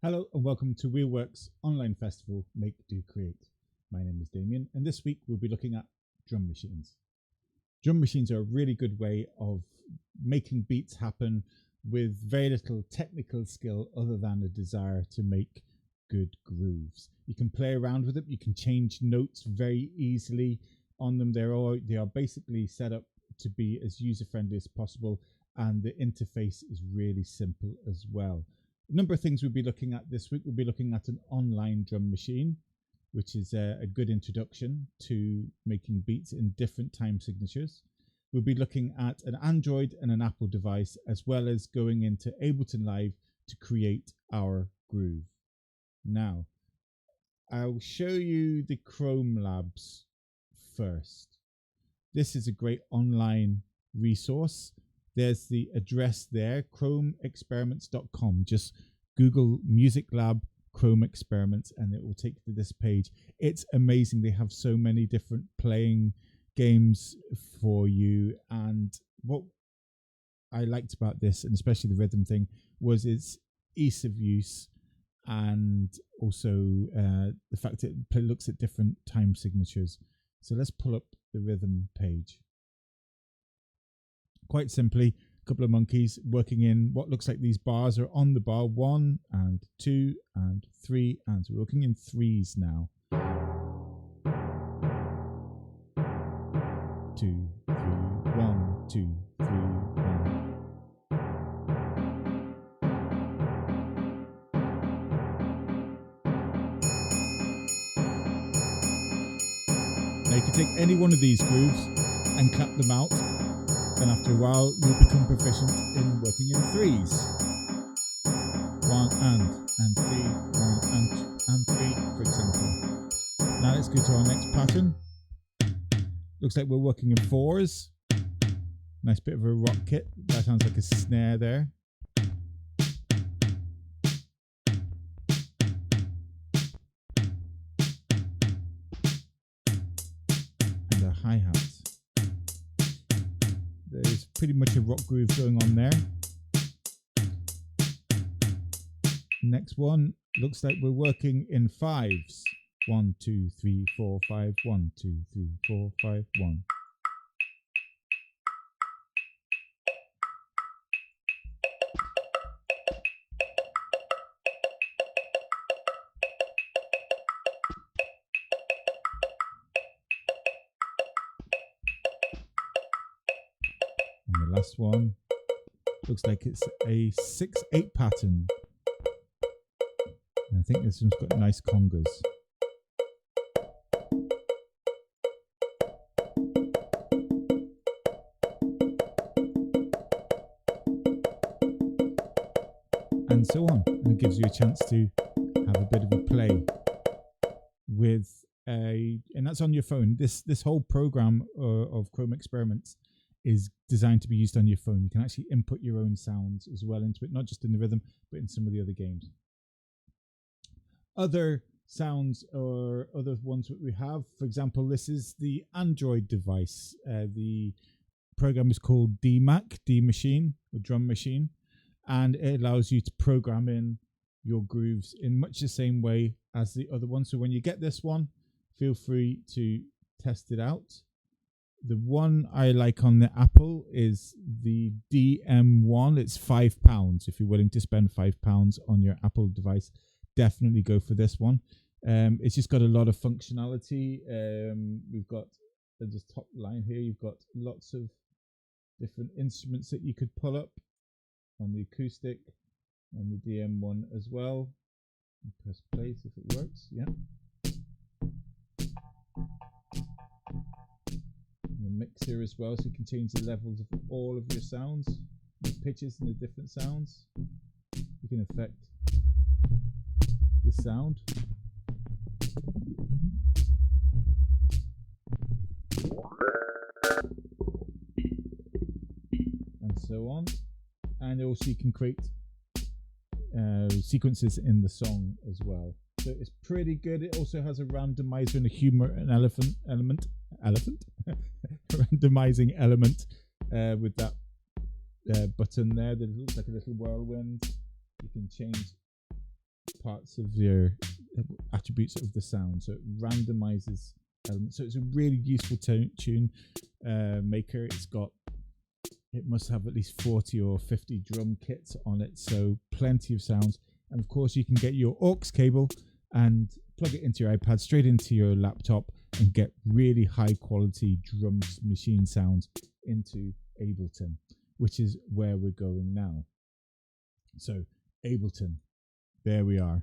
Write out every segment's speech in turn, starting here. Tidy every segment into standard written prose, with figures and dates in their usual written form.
Hello and welcome to Wheelworks online festival Make Do Create. My name is Damien and this week we'll be looking at drum machines. Drum machines are a really good way of making beats happen with very little technical skill other than a desire to make good grooves. You can play around with them, you can change notes very easily on them. They are basically set up to be as user friendly as possible, and the interface is really simple as well. A number of things we'll be looking at this week. We'll be looking at an online drum machine, which is a good introduction to making beats in different time signatures. We'll be looking at an Android and an Apple device, as well as going into Ableton Live to create our groove. Now, I'll show you the Chrome Labs first. This is a great online resource. There's the address there, chromeexperiments.com. Just Google Music Lab Chrome Experiments and it will take you to this page. It's amazing. They have so many different playing games for you. And what I liked about this, and especially the rhythm thing, was its ease of use, and also the fact that it looks at different time signatures. So let's pull up the rhythm page. Quite simply, a couple of monkeys working in what looks like these bars are on the bar 1 and 2 and 3, and so we're working in threes now. 2, 3, 1, 2, 3, 1. Now you can take any one of these grooves and clap them out, and after a while you'll become proficient in working in threes. 1 and 3, 1 and 3, for example. Now let's go to our next pattern. Looks like we're working in fours. Nice bit of a rock kit. That sounds like a snare there. And a hi-hat. There's pretty much a rock groove going on there. Next one looks like we're working in fives. 1, 2, 3, 4, 5. 1, 2, 3, 4, 5, 1. And the last one looks like it's a 6/8 pattern. And I think this one's got nice congas. And so on. And it gives you a chance to have a bit of a play with and that's on your phone. This whole program of Chrome Experiments is designed to be used on your phone. You can actually input your own sounds as well into it, not just in the rhythm, but in some of the other games. Other sounds or other ones that we have, for example, this is the Android device. The program is called DMAC, D Machine, or Drum Machine, and it allows you to program in your grooves in much the same way as the other one. So when you get this one, feel free to test it out. The one I like on the Apple is the DM1. It's £5. If you're willing to spend £5 on your Apple device, definitely go for this one. It's just got a lot of functionality. We've got the top line here. You've got lots of different instruments that you could pull up on the acoustic and the DM1 as well. Press play, see if it works. Yeah. The mixer as well, so you can change the levels of all of your sounds, the pitches and the different sounds. You can affect the sound. And so on. And also you can create sequences in the song as well. So it's pretty good. It also has a randomizer and a humor and element randomizing element with that button there that looks like a little whirlwind. You can change parts of your attributes of the sound. So it randomizes elements. So it's a really useful tune maker. It must have at least 40 or 50 drum kits on it, so plenty of sounds. And of course, you can get your aux cable and plug it into your iPad, straight into your laptop, and get really high quality drum machine sounds into Ableton, which is where we're going now. So Ableton, there we are.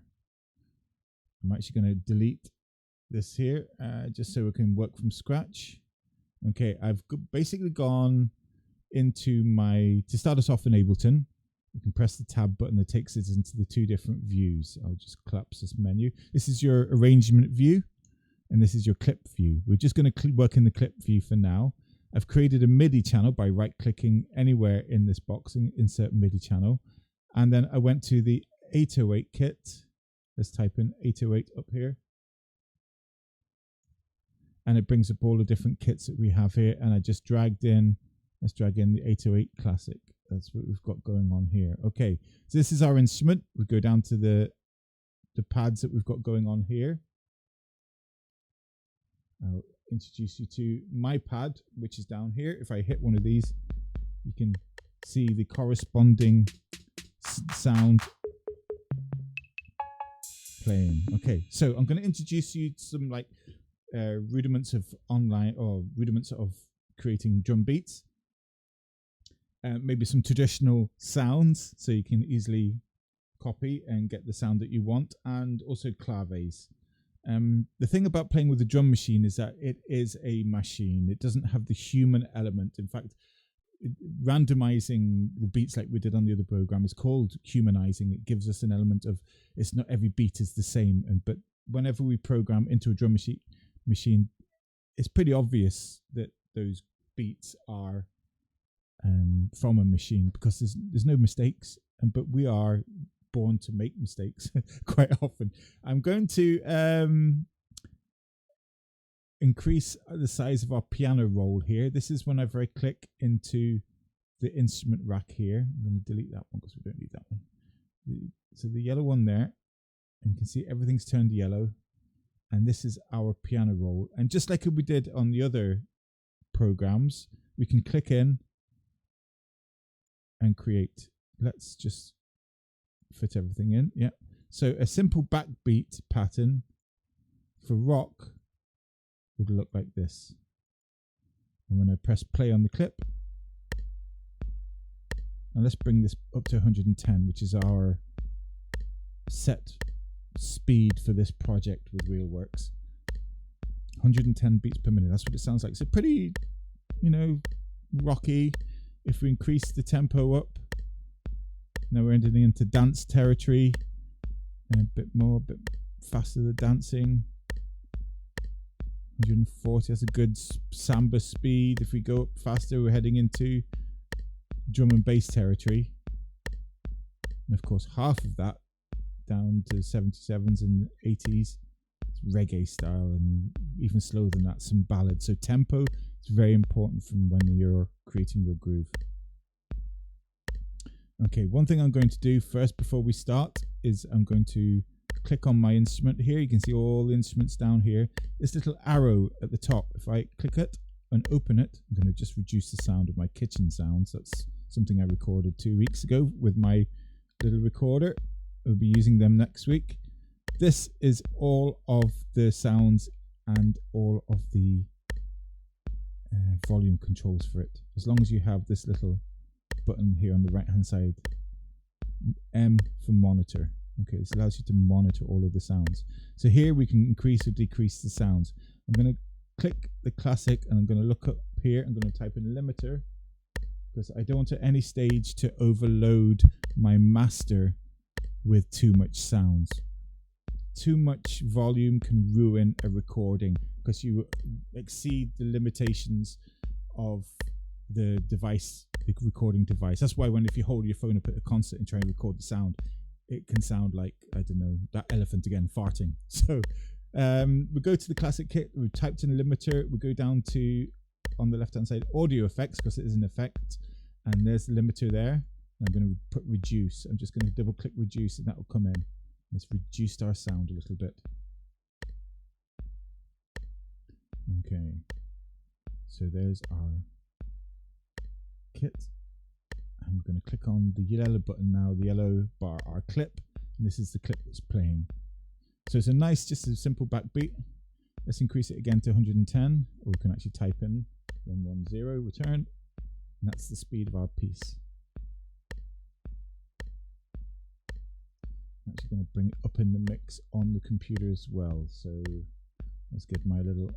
I'm actually going to delete this here just so we can work from scratch. Okay, I've basically gone into to start us off in Ableton. You can press the tab button that takes us into the two different views. I'll just collapse this menu. This is your arrangement view, and this is your clip view. We're just going to work in the clip view for now. I've created a MIDI channel by right-clicking anywhere in this box and insert MIDI channel. And then I went to the 808 kit. Let's type in 808 up here. And it brings up all the different kits that we have here. And I just let's drag in the 808 Classic. That's what we've got going on here. Okay, so this is our instrument. We go down to the pads that we've got going on here. I'll introduce you to my pad, which is down here. If I hit one of these, you can see the corresponding sound playing. Okay, so I'm going to introduce you to some rudiments of creating drum beats. Maybe some traditional sounds, so you can easily copy and get the sound that you want, and also claves. The thing about playing with a drum machine is that it is a machine. It doesn't have the human element. In fact, randomizing the beats like we did on the other program is called humanizing. It gives us an element of, it's not every beat is the same. But whenever we program into a drum machine, it's pretty obvious that those beats are from a machine, because there's no mistakes, but we are born to make mistakes quite often. I'm going to increase the size of our piano roll here. This is whenever I click into the instrument rack here. I'm going to delete that one because we don't need that one. So the yellow one there, and you can see everything's turned yellow, and this is our piano roll. And just like we did on the other programs, we can click in and create. Let's just fit everything in. Yeah. So a simple backbeat pattern for rock would look like this. And when I press play on the clip, now let's bring this up to 110, which is our set speed for this project with RealWorks. 110 beats per minute. That's what it sounds like. So pretty, rocky. If we increase the tempo up, now we're entering into dance territory, and a bit faster the dancing. 140, that's a good samba speed. If we go up faster, we're heading into drum and bass territory. And of course, half of that down to 77s and 80s. It's reggae style, and even slower than that, some ballads. So tempo is very important from when you're creating your groove. Okay, one thing I'm going to do first before we start is I'm going to click on my instrument here. You can see all the instruments down here. This little arrow at the top, if I click it and open it, I'm going to just reduce the sound of my kitchen sounds. That's something I recorded 2 weeks ago with my little recorder. We'll be using them next week. This is all of the sounds and all of the volume controls for it. As long as you have this little button here on the right hand side, M for monitor. Okay, this allows you to monitor all of the sounds. So here we can increase or decrease the sounds. I'm going to click the classic and I'm going to look up here. I'm going to type in limiter because I don't want at any stage to overload my master with too much sounds. Too much volume can ruin a recording because you exceed the limitations of the device, the recording device. That's why if you hold your phone up at a concert and try and record the sound, it can sound like, I don't know, that elephant again farting. So we go to the classic kit, we typed in a limiter, we go down to, on the left hand side, audio effects, because it is an effect, and there's the limiter there. I'm going to put reduce. I'm just going to double click reduce and that will come in. Let's reduce our sound a little bit. Okay, so there's our kit. I'm going to click on the yellow button now, the yellow bar, our clip, and this is the clip that's playing. So it's a nice, just a simple backbeat. Let's increase it again to 110, or we can actually type in 110 return, and that's the speed of our piece. I'm actually going to bring it up in the mix on the computer as well. So let's get my little,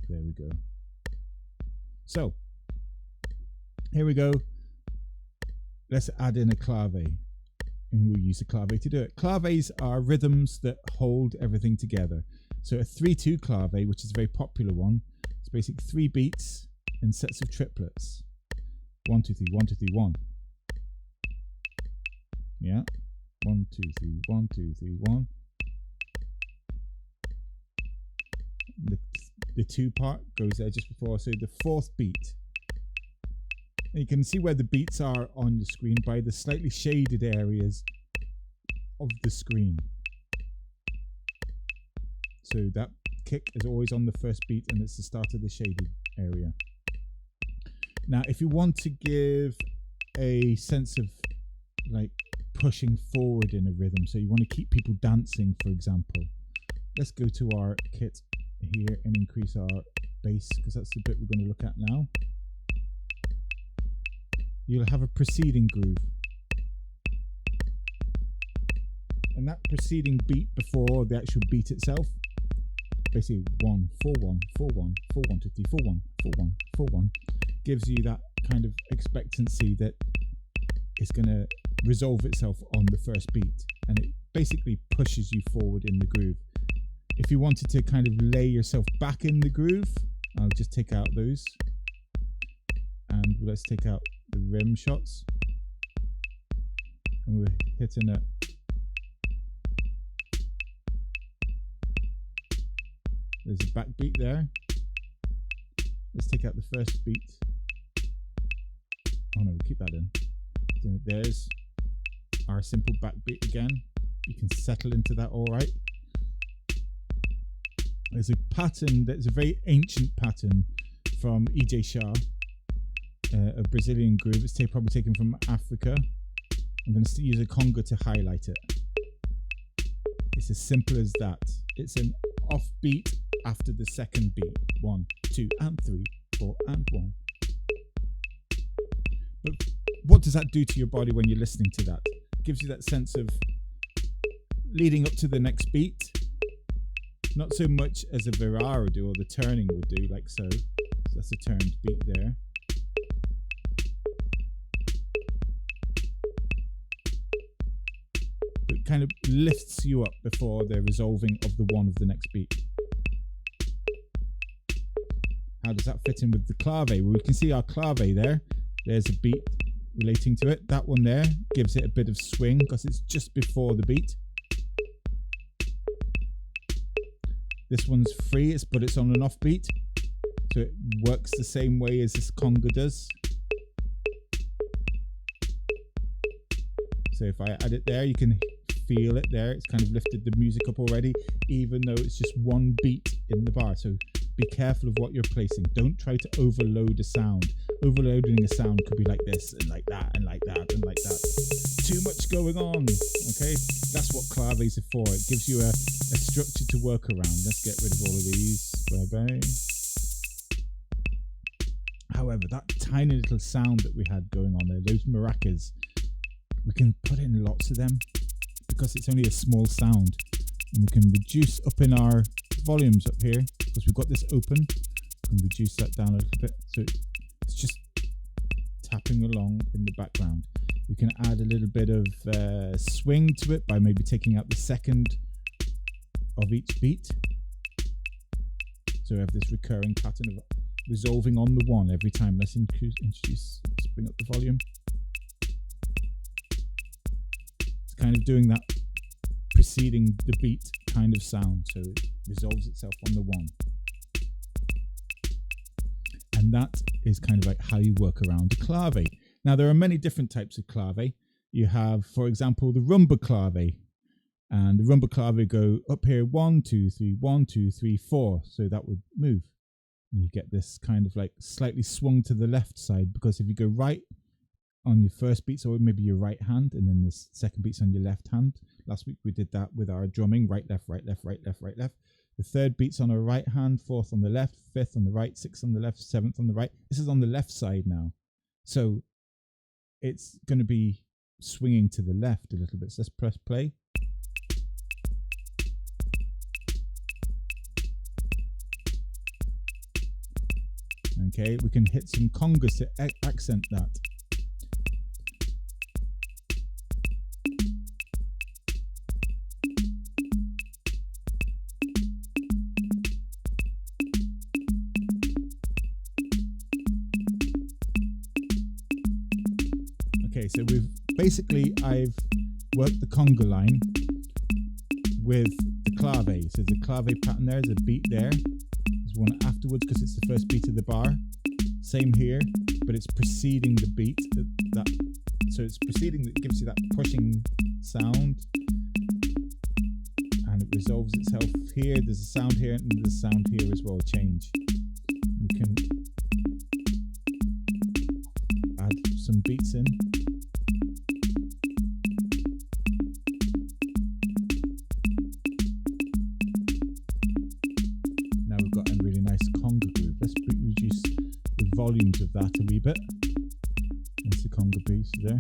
there we go. So here we go. Let's add in a clave, and we'll use a clave to do it. Claves are rhythms that hold everything together. So a 3/2 clave, which is a very popular one, it's basically 3 beats in sets of triplets. 1 2 3 1 2 3 1. Yeah. 1 2 3 1 2 3 1. The 2 part goes there just before, so the 4th beat. And you can see where the beats are on the screen by the slightly shaded areas of the screen. So that kick is always on the first beat, and it's the start of the shaded area. Now, if you want to give a sense of like pushing forward in a rhythm, so you want to keep people dancing, for example, let's go to our kit here and increase our bass, because that's the bit we're going to look at now. You'll have a preceding groove, and that preceding beat before the actual beat itself, basically 1 4 1 4 1 4 1 2 3 4 1 4 1 4 1, gives you that kind of expectancy that it's going to resolve itself on the first beat, and it basically pushes you forward in the groove. If you wanted to kind of lay yourself back in the groove, I'll just take out those, and let's take out the rim shots, and we're hitting it. There's a backbeat there. Let's take out the first beat. Oh no, we'll keep that in. So there's our simple backbeat again. You can settle into that all right. There's a pattern that's a very ancient pattern from E.J. Shah, a Brazilian groove. It's probably taken from Africa. I'm going to use a conga to highlight it. It's as simple as that. It's an off beat after the second beat. 1 2 and 3 4 and 1. But what does that do to your body when you're listening to that? It gives you that sense of leading up to the next beat. Not so much as a virara would do, or the turning would do, like so. So that's a turned beat there. But it kind of lifts you up before the resolving of the one of the next beat. How does that fit in with the clave? Well, we can see our clave there. There's a beat relating to it. That one there gives it a bit of swing because it's just before the beat. This one's free, but it's on an off beat, so it works the same way as this conga does. So if I add it there, you can feel it there. It's kind of lifted the music up already, even though it's just one beat in the bar. So be careful of what you're placing. Don't try to overload a sound. Overloading a sound could be like this and like that and like that and like that. Too much going on. Okay, that's what claves are for. It gives you a structure to work around. Let's get rid of all of these. Bye-bye. However, that tiny little sound that we had going on there, those maracas, we can put in lots of them because it's only a small sound, and we can reduce up in our volumes up here because we've got this open. We can reduce that down a little bit, so it's just tapping along in the background. We can add a little bit of swing to it by maybe taking out the second of each beat, so we have this recurring pattern of resolving on the one every time. Let's introduce, let's bring up the volume. It's kind of doing that preceding the beat kind of sound, so it resolves itself on the one. And that is kind of like how you work around a clave. Now, there are many different types of clave. You have, for example, the rumba clave. And the rumba clave go up here 1, 2, 3, 1, 2, 3, 4. So that would move. And you get this kind of like slightly swung to the left side, because if you go right on your first beat, so maybe your right hand, and then the second beat's on your left hand. Last week we did that with our drumming, right, left, right, left, right, left, right, left. The third beat's on our right hand, fourth on the left, fifth on the right, sixth on the left, seventh on the right. This is on the left side now. So it's going to be swinging to the left a little bit. So let's press play. Okay, we can hit some congas to accent that. Okay, so I've worked the conga line with the clave. So there's a clave pattern there, there's a beat there. There's one afterwards because it's the first beat of the bar. Same here, but it's preceding the beat. So it's preceding, that gives you that pushing sound. And it resolves itself here. There's a sound here, and there's a sound here as well, change. We can add some beats in. Now we've got a really nice conga groove. Let's reduce the volumes of that a wee bit. That's the conga piece there.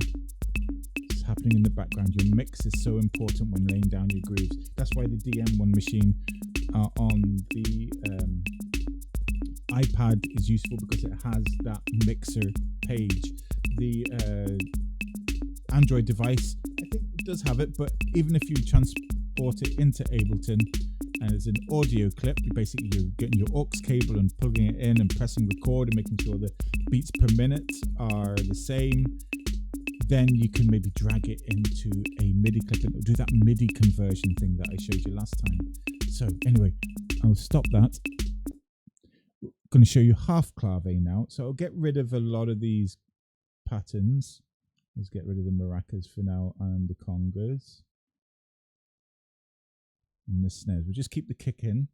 It's happening in the background. Your mix is so important when laying down your grooves. That's why the DM1 machine on the iPad is useful, because it has that mixer page. The Android device, I think it does have it, but even if you transport it into Ableton and it's an audio clip, you're getting your aux cable and plugging it in and pressing record and making sure the beats per minute are the same, then you can maybe drag it into a MIDI clip and do that MIDI conversion thing that I showed you last time. So anyway, I'll stop that. I'm going to show you half clave now. So I'll get rid of a lot of these patterns. Let's get rid of the maracas for now and the congas and the snares. We'll just keep the kick in,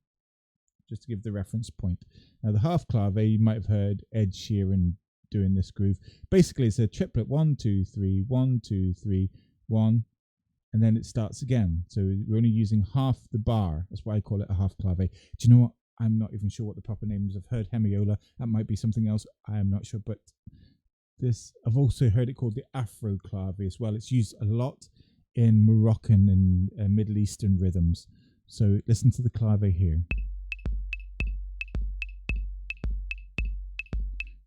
just to give the reference point. Now the half clave, you might have heard Ed Sheeran doing this groove. Basically it's a triplet, 1, 2, 3, 1, 2, 3, 1, and then it starts again. So we're only using half the bar. That's why I call it a half clave. Do you know what? I'm not even sure what the proper name is. I've heard hemiola. That might be something else. I am not sure, but this, I've also heard it called the Afro Clavius as well. It's used a lot in Moroccan and Middle Eastern rhythms. So listen to the clave here.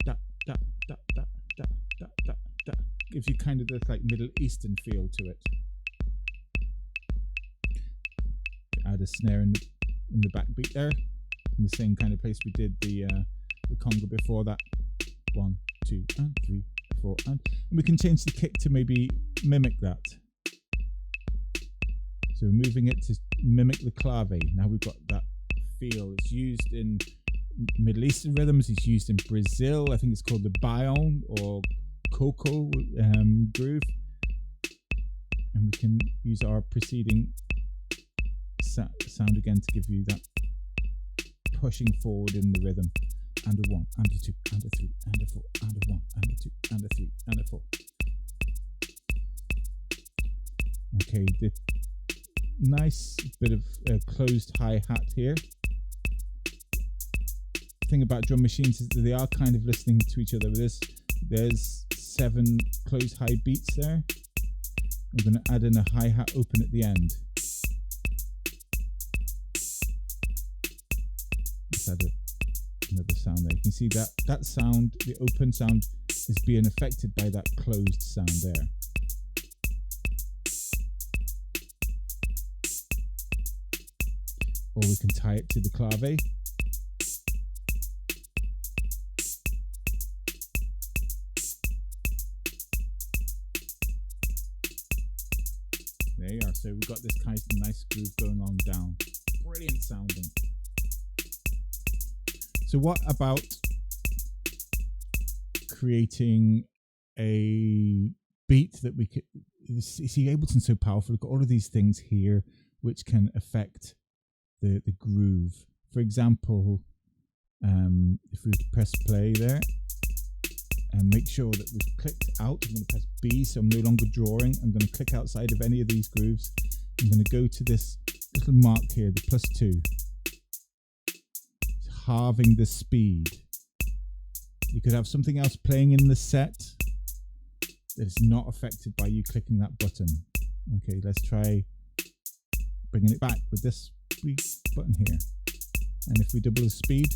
Da, da, da, da, da, da, da, da. Gives you kind of this like Middle Eastern feel to it. Add a snare in the backbeat there, in the same kind of place we did the conga before that. 1, 2, and 3, 4, and we can change the kick to maybe mimic that. So we're moving it to mimic the clave. Now we've got that feel. It's used in Middle Eastern rhythms. It's used in Brazil. I think it's called the Bayon or Coco groove. And we can use our preceding sound again to give you that pushing forward in the rhythm. And a 1, and a 2, and a 3, and a 4, and a 1, and a 2, and a 3, and a 4. Okay, the nice bit of closed hi-hat here. The thing about drum machines is that they are kind of listening to each other. There's 7 closed high beats there. I'm going to add in a hi-hat open at the end. Let's add another sound there. You can see that sound, the open sound, is being affected by that closed sound there. Or we can tie it to the clave. There you are. So we've got this kind of nice groove going on down. Brilliant sounding. So what about creating a beat that we could see? Ableton's so powerful. We've got all of these things here. which can affect the groove. For example, if we press play there and make sure that we've clicked out, I'm going to press B, so I'm no longer drawing. I'm going to click outside of any of these grooves. I'm going to go to this little mark here, the +2. It's halving the speed. You could have something else playing in the set that is not affected by you clicking that button. Okay, let's try bringing it back with this button here. And if we double the speed,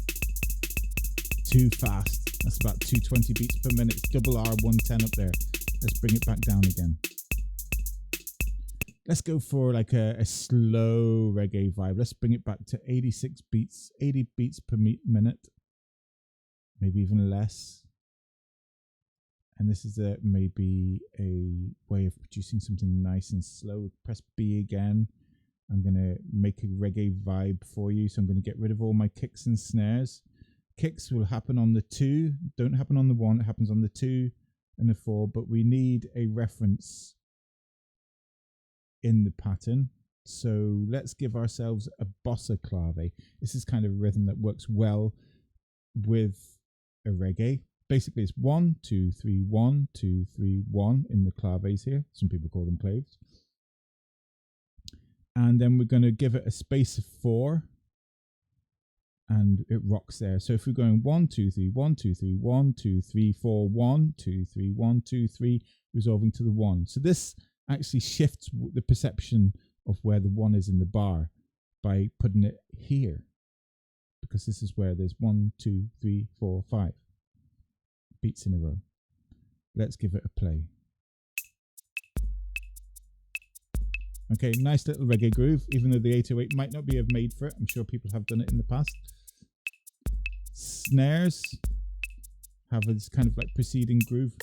too fast. That's about 220 beats per minute. It's double our 110 up there. Let's bring it back down again. Let's go for like a slow reggae vibe. Let's bring it back to 86 beats, 80 beats per minute, maybe even less. And this is maybe a way of producing something nice and slow. Press B again. I'm going to make a reggae vibe for you. So I'm going to get rid of all my kicks and snares. Kicks will happen on the 2, don't happen on the 1, it happens on the 2 and the 4, but we need a reference in the pattern. So let's give ourselves a bossa clave. This is kind of a rhythm that works well with a reggae. Basically it's 1, 2, 3, 1, 2, 3, 1 in the claves here. Some people call them claves. And then we're going to give it a space of 4. And it rocks there. So if we're going 1, 2, 3, 1, 2, 3, 1, 2, 3, 4, 1, 2, 3, 1, 2, 3, resolving to the 1. So this actually shifts the perception of where the 1 is in the bar by putting it here, because this is where there's 1, 2, 3, 4, 5 beats in a row. Let's give it a play. Okay, nice little reggae groove, even though the 808 might not be made for it. I'm sure people have done it in the past. Snares have this kind of like preceding groove.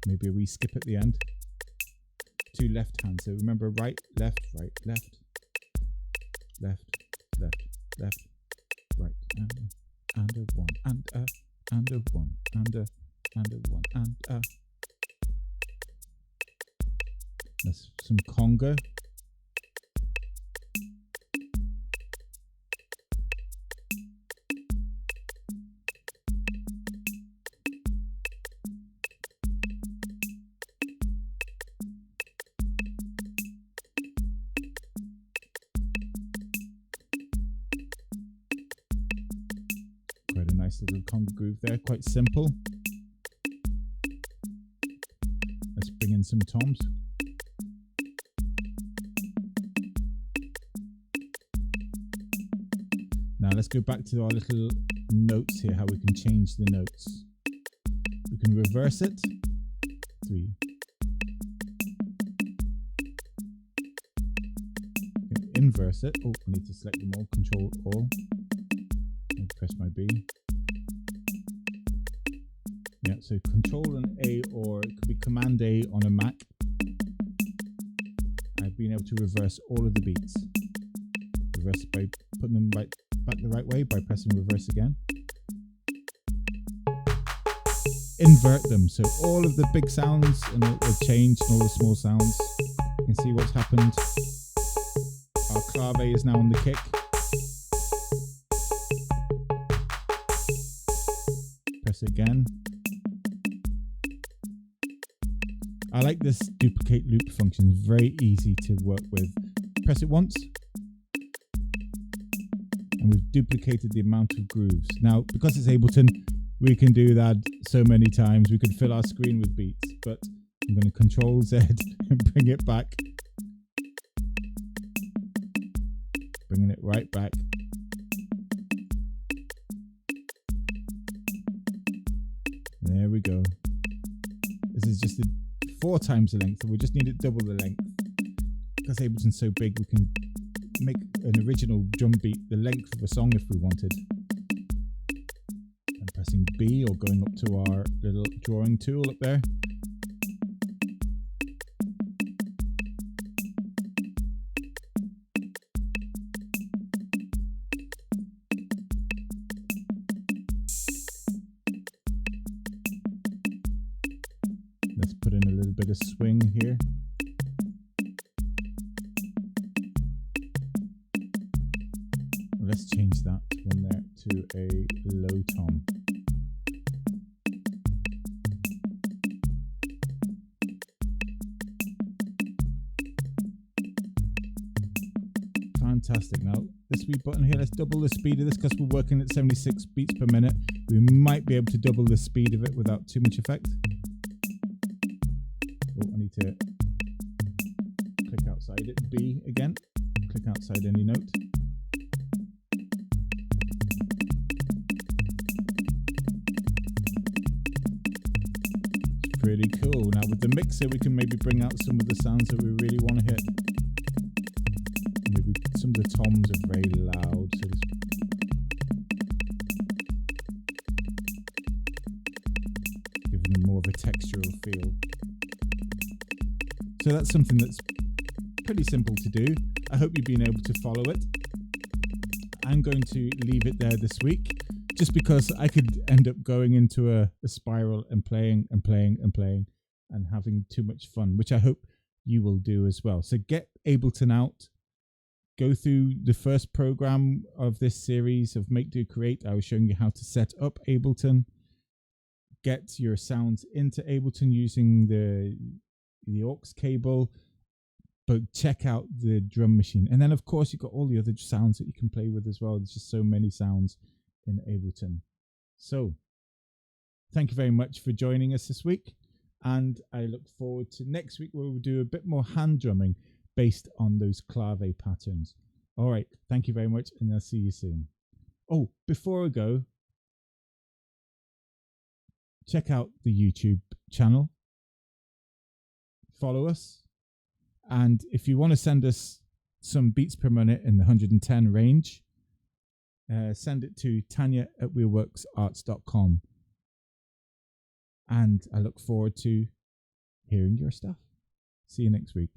Maybe a wee skip at the end. 2 left hands. So remember, right, left, left, left, left, left, right, and a 1, and a 1, and a 1, and a. That's some conga. Quite a nice little conga groove there, quite simple. Let's bring in some toms. Now let's go back to our little notes here, how we can change the notes. We can reverse it. 3. Inverse it. Oh, I need to select them all. Control all. And press my B. Yeah, so Control and A, or it could be Command A on a Mac. I've been able to reverse all of the beats. Reverse by putting them back the right way by pressing reverse again. Invert them, so all of the big sounds and the change and all the small sounds. You can see what's happened. Our clave is now on the kick. Press it again. I like this duplicate loop function, it's very easy to work with. Press it once. And we've duplicated the amount of grooves. Now, because it's Ableton, we can do that so many times. We could fill our screen with beats, but I'm going to Control Z and bring it back. Bringing it right back. There we go. This is just 4 times the length, and we just need it double the length. Because Ableton's so big, we can make an original drum beat the length of a song if we wanted. And pressing B or going up to our little drawing tool up there. Let's put in a little bit of swing here. change that one there to a low tom. Fantastic. Now this wee button here, let's double the speed of this because we're working at 76 beats per minute. We might be able to double the speed of it without too much effect. Oh, I need to click outside it. B again. Click outside any note. It's pretty cool. Now with the mixer, we can maybe bring out some of the sounds that we really want to hit. Maybe some of the toms are very loud, so giving them more of a textural feel. So that's something that's pretty simple to do. I hope you've been able to follow it. I'm going to leave it there this week, just because I could end up going into a spiral and playing and playing and playing and having too much fun, which I hope you will do as well. So get Ableton out. Go through the first program of this series of Make, Do, Create. I was showing you how to set up Ableton. Get your sounds into Ableton using the aux cable. But check out the drum machine. And then, of course, you've got all the other sounds that you can play with as well. There's just so many sounds in Ableton. So thank you very much for joining us this week. And I look forward to next week where we'll do a bit more hand drumming based on those Clavo patterns. All right. Thank you very much. And I'll see you soon. Oh, before I go, check out the YouTube channel. Follow us. And if you want to send us some beats per minute in the 110 range, send it to tanya@wheelworksarts.com. And I look forward to hearing your stuff. See you next week.